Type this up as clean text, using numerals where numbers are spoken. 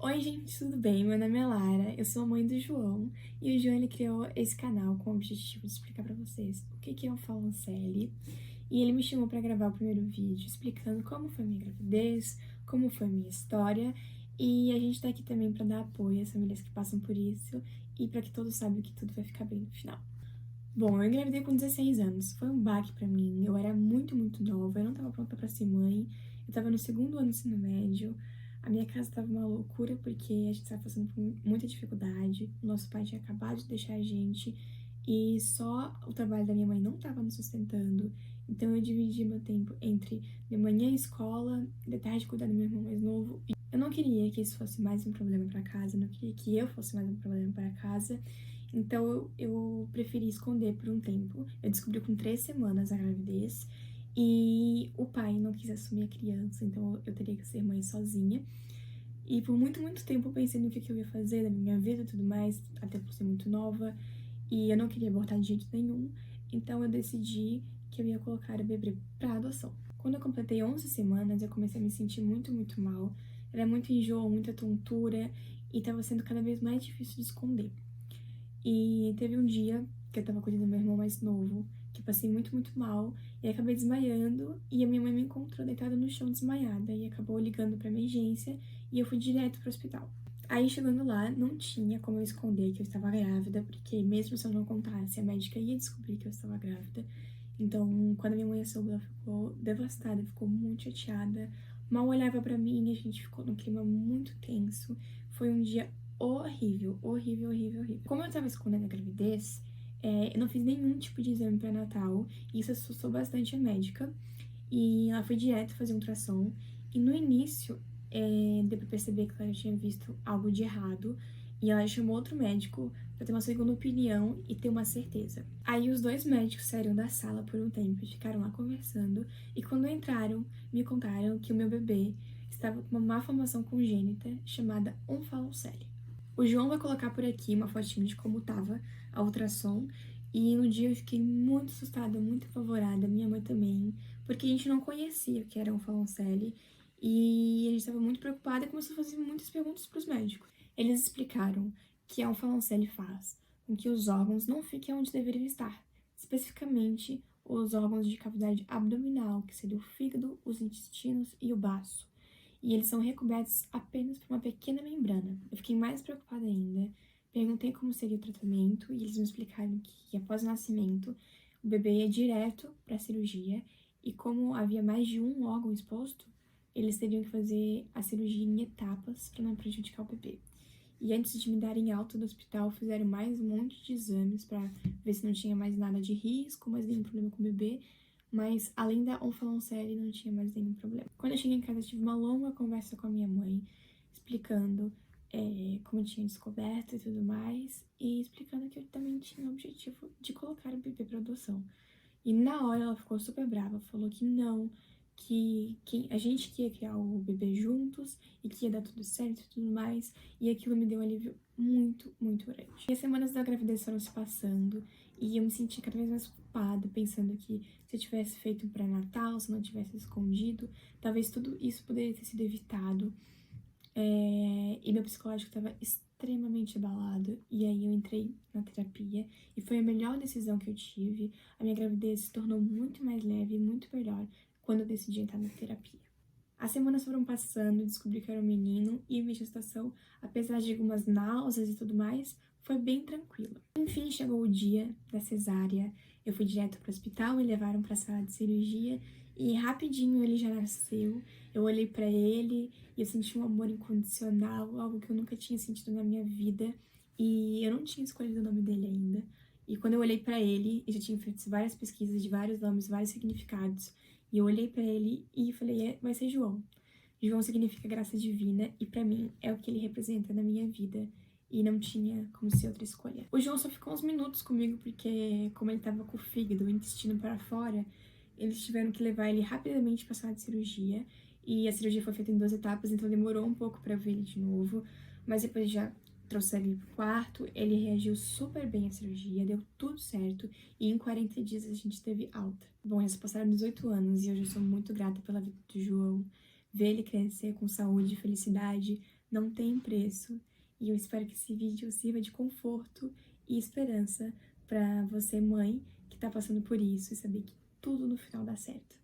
Oi, gente, tudo bem? Meu nome é Lara, eu sou a mãe do João e o João ele criou esse canal com o objetivo de explicar pra vocês o que é o Faloncelli e ele me chamou pra gravar o primeiro vídeo explicando como foi minha gravidez, como foi minha história e a gente tá aqui também pra dar apoio às famílias que passam por isso e pra que todos saibam que tudo vai ficar bem no final. Bom, eu engravidei com 16 anos, foi um baque pra mim, eu era muito nova, eu não tava pronta pra ser mãe, eu tava no segundo ano do ensino médio, a minha casa tava uma loucura porque a gente tava passando por muita dificuldade, o nosso pai tinha acabado de deixar a gente e só o trabalho da minha mãe não tava nos sustentando, então eu dividi meu tempo entre de manhã escola, de tarde cuidar do meu irmão mais novo. Eu não queria que isso fosse mais um problema pra casa, eu não queria que eu fosse mais um problema pra casa, então eu preferi esconder por um tempo. Eu descobri com 3 semanas a gravidez e o pai não quis assumir a criança, então eu teria que ser mãe sozinha. E por muito tempo eu pensei no que eu ia fazer da minha vida e tudo mais, até por ser muito nova, e eu não queria abortar de jeito nenhum, então eu decidi que eu ia colocar o bebê pra adoção. Quando eu completei 11 semanas, eu comecei a me sentir muito mal, era muito enjoo, muita tontura, e tava sendo cada vez mais difícil de esconder. E teve um dia que eu tava cuidando do meu irmão mais novo, que eu passei muito mal, e acabei desmaiando, e a minha mãe me encontrou deitada no chão desmaiada, e acabou ligando pra emergência, e eu fui direto pro hospital. Aí, chegando lá, não tinha como eu esconder que eu estava grávida, porque mesmo se eu não contasse, a médica ia descobrir que eu estava grávida. Então, quando a minha mãe soube, ela ficou devastada, ficou muito chateada, mal olhava pra mim, a gente ficou num clima muito tenso. Foi um dia horrível. Como eu tava escondendo a gravidez, eu não fiz nenhum tipo de exame pré-natal, e isso assustou bastante a médica, e ela foi direto fazer um ultrassom, e no início, deu pra perceber que ela tinha visto algo de errado, e ela chamou outro médico pra ter uma segunda opinião e ter uma certeza. Aí os dois médicos saíram da sala por um tempo e ficaram lá conversando, e quando entraram, me contaram que o meu bebê estava com uma malformação congênita chamada onfalocele. O João vai colocar por aqui uma fotinho de como tava a ultrassom. E no dia eu fiquei muito assustada, muito apavorada, minha mãe também, porque a gente não conhecia o que era um faloncelli e a gente estava muito preocupada e começou a fazer muitas perguntas para os médicos. Eles explicaram que a um faloncelli faz com que os órgãos não fiquem onde deveriam estar, especificamente os órgãos de cavidade abdominal, que seria o fígado, os intestinos e o baço, e eles são recobertos apenas por uma pequena membrana. Eu fiquei mais preocupada ainda, perguntei como seria o tratamento e eles me explicaram que após o nascimento o bebê ia direto para a cirurgia e como havia mais de um órgão exposto, eles teriam que fazer a cirurgia em etapas para não prejudicar o bebê. E antes de me darem alta do hospital, fizeram mais um monte de exames para ver se não tinha mais nada de risco, mais nenhum problema com o bebê, mas além da onfalocele não tinha mais nenhum problema. Quando eu cheguei em casa, eu tive uma longa conversa com a minha mãe, explicando como eu tinha descoberto e tudo mais, e explicando que eu também tinha o objetivo de colocar o bebê para adoção. E na hora ela ficou super brava, falou que não, que a gente que ia criar o bebê juntos e que ia dar tudo certo e tudo mais, e aquilo me deu um alívio muito grande. E as semanas da gravidez foram se passando e eu me senti cada vez mais culpada, pensando que se eu tivesse feito um pré-natal, se eu não tivesse escondido, talvez tudo isso poderia ter sido evitado. E meu psicológico estava extremamente abalado, e aí eu entrei na terapia, e foi a melhor decisão que eu tive. A minha gravidez se tornou muito mais leve e muito melhor quando eu decidi entrar na terapia. As semanas foram passando, descobri que era um menino, e minha gestação, apesar de algumas náuseas e tudo mais, foi bem tranquila. Enfim, chegou o dia da cesárea, eu fui direto para o hospital, me levaram para a sala de cirurgia, e rapidinho ele já nasceu. Eu olhei para ele e eu senti um amor incondicional, algo que eu nunca tinha sentido na minha vida, e eu não tinha escolhido o nome dele ainda. E quando eu olhei para ele, eu já tinha feito várias pesquisas de vários nomes, vários significados, e eu olhei pra ele e falei, vai ser João. João significa graça divina e pra mim é o que ele representa na minha vida. E não tinha como ser outra escolha. O João só ficou uns minutos comigo porque, como ele tava com o fígado, o intestino para fora, eles tiveram que levar ele rapidamente pra sala de cirurgia. E a cirurgia foi feita em 2 etapas, então demorou um pouco pra ver ele de novo. Mas depois já trouxeram ele pro quarto, ele reagiu super bem à cirurgia, deu tudo certo, e em 40 dias a gente teve alta. Bom, já se passaram 18 anos e eu já sou muito grata pela vida do João, ver ele crescer com saúde e felicidade, não tem preço. E eu espero que esse vídeo sirva de conforto e esperança para você, mãe, que tá passando por isso e saber que tudo no final dá certo.